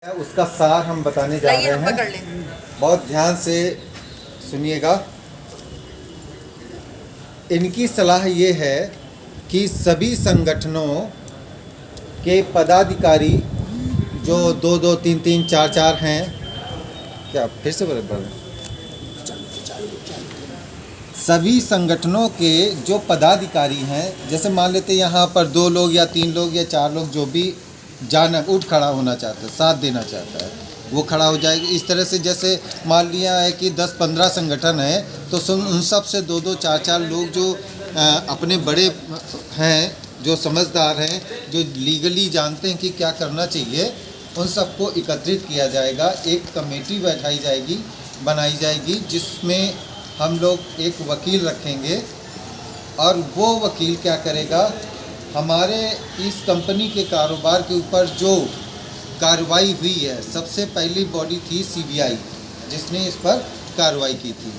उसका सार हम बताने जा रहे हैं। बहुत ध्यान से सुनिएगा। इनकी सलाह ये है कि सभी संगठनों के पदाधिकारी जो 2-2, 3-3, 4-4 हैं, क्या फिर से बोले? सभी संगठनों के जो पदाधिकारी हैं, जैसे मान लेते यहाँ पर 2 लोग या 3 लोग या 4 लोग जो भी जाना उठ खड़ा होना चाहता है, साथ देना चाहता है, वो खड़ा हो जाएगा। इस तरह से जैसे मान लिया है कि 10-15 संगठन है तो उन सब से 2-2, 4-4 लोग जो अपने बड़े हैं, जो समझदार हैं, जो लीगली जानते हैं कि क्या करना चाहिए, उन सबको एकत्रित किया जाएगा। एक कमेटी बनाई जाएगी जिसमें हम लोग एक वकील रखेंगे और वो वकील क्या करेगा, हमारे इस कंपनी के कारोबार के ऊपर जो कार्रवाई हुई है, सबसे पहली बॉडी थी सीबीआई जिसने इस पर कार्रवाई की थी,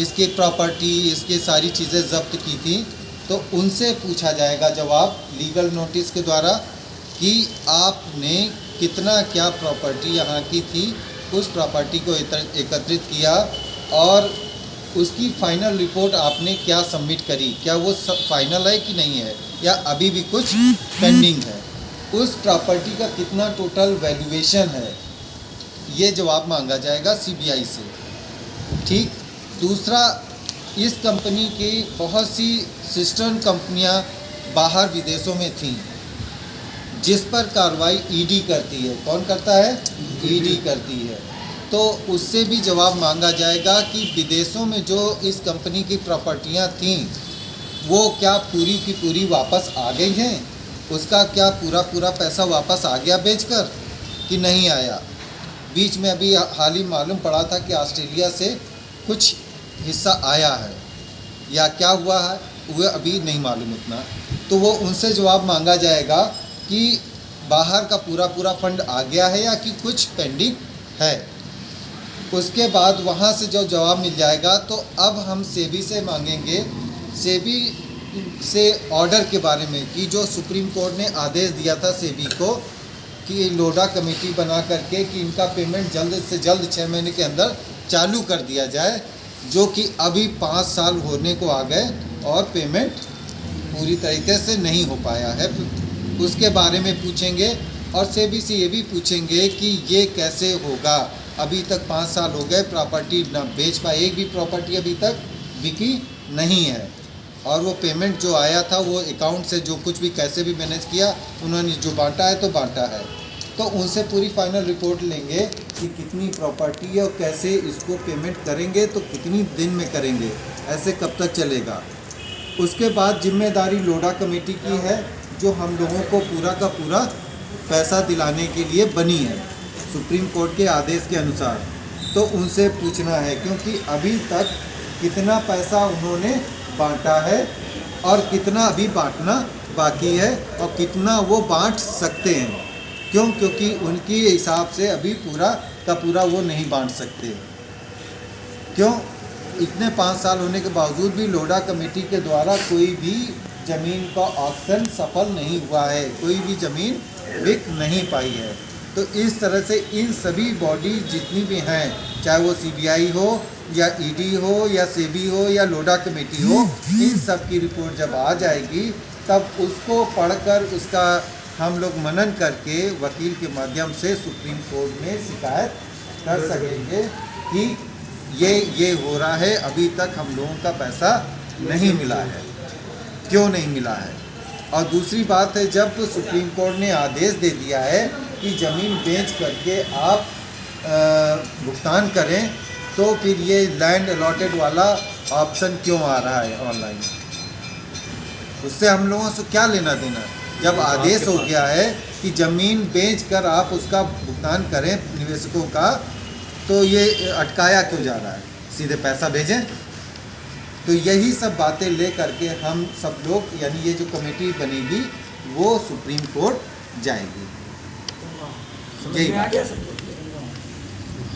इसकी प्रॉपर्टी, इसकी सारी चीज़ें जब्त की थी, तो उनसे पूछा जाएगा जवाब लीगल नोटिस के द्वारा कि आपने कितना क्या प्रॉपर्टी यहाँ की थी, उस प्रॉपर्टी को एकत्रित किया और उसकी फाइनल रिपोर्ट आपने क्या सबमिट करी, क्या वो फाइनल है कि नहीं है या अभी भी कुछ पेंडिंग है, उस प्रॉपर्टी का कितना टोटल वैल्यूएशन है, ये जवाब मांगा जाएगा सीबीआई से। ठीक। दूसरा, इस कंपनी की बहुत सी सिस्टर कंपनियां बाहर विदेशों में थीं जिस पर कार्रवाई ईडी करती है। कौन करता है? ईडी करती है। तो उससे भी जवाब मांगा जाएगा कि विदेशों में जो इस कंपनी की प्रॉपर्टियां थीं वो क्या पूरी की पूरी वापस आ गई हैं, उसका क्या पूरा पैसा वापस आ गया बेचकर कि नहीं आया। बीच में अभी हाल ही मालूम पड़ा था कि ऑस्ट्रेलिया से कुछ हिस्सा आया है या क्या हुआ है वो अभी नहीं मालूम उतना, तो वो उनसे जवाब मांगा जाएगा कि बाहर का पूरा फंड आ गया है या कि कुछ पेंडिंग है। उसके बाद वहाँ से जो जवाब मिल जाएगा तो अब हम सेबी से मांगेंगे, सेबी से ऑर्डर के बारे में कि जो सुप्रीम कोर्ट ने आदेश दिया था सेबी को कि लोडा कमेटी बना करके कि इनका पेमेंट जल्द से जल्द 6 महीने के अंदर चालू कर दिया जाए, जो कि अभी 5 साल होने को आ गए और पेमेंट पूरी तरीके से नहीं हो पाया है, उसके बारे में पूछेंगे। और सेबी से ये भी पूछेंगे कि ये कैसे होगा, अभी तक 5 साल हो गए, प्रॉपर्टी न बेच पाए, एक भी प्रॉपर्टी अभी तक बिकी नहीं है, और वो पेमेंट जो आया था वो अकाउंट से जो कुछ भी कैसे भी मैनेज किया, उन्होंने जो बांटा है तो बांटा है। तो उनसे पूरी फाइनल रिपोर्ट लेंगे कि कितनी प्रॉपर्टी है और कैसे इसको पेमेंट करेंगे, तो कितनी दिन में करेंगे, ऐसे कब तक चलेगा। उसके बाद जिम्मेदारी लोडा कमेटी की है जो हम लोगों को पूरा का पूरा पैसा दिलाने के लिए बनी है सुप्रीम कोर्ट के आदेश के अनुसार। तो उनसे पूछना है क्योंकि अभी तक कितना पैसा उन्होंने बांटा है और कितना अभी बांटना बाकी है और कितना वो बांट सकते हैं, क्योंकि उनके हिसाब से अभी पूरा का पूरा वो नहीं बांट सकते। क्यों? इतने 5 साल होने के बावजूद भी लोडा कमेटी के द्वारा कोई भी ज़मीन का ऑक्शन सफल नहीं हुआ है, कोई भी ज़मीन बिक नहीं पाई है। तो इस तरह से इन सभी बॉडी जितनी भी हैं, चाहे वो सीबीआई हो या ईडी हो या सेबी हो या लोडा कमेटी हो, इन सब की रिपोर्ट जब आ जाएगी तब उसको पढ़कर उसका हम लोग मनन करके वकील के माध्यम से सुप्रीम कोर्ट में शिकायत कर सकेंगे कि ये हो रहा है, अभी तक हम लोगों का पैसा नहीं मिला है, क्यों नहीं मिला है। और दूसरी बात है, जब सुप्रीम कोर्ट ने आदेश दे दिया है कि ज़मीन बेच करके आप भुगतान करें, तो फिर ये लैंड अलॉटेड वाला ऑप्शन क्यों आ रहा है ऑनलाइन, उससे हम लोगों से क्या लेना देना। जब आदेश हो गया है कि ज़मीन बेच कर आप उसका भुगतान करें निवेशकों का, तो ये अटकाया क्यों जा रहा है, सीधे पैसा भेजें। तो यही सब बातें ले करके हम सब लोग, यानी ये जो कमेटी बनेगी वो सुप्रीम कोर्ट जाएगी। यही बात है।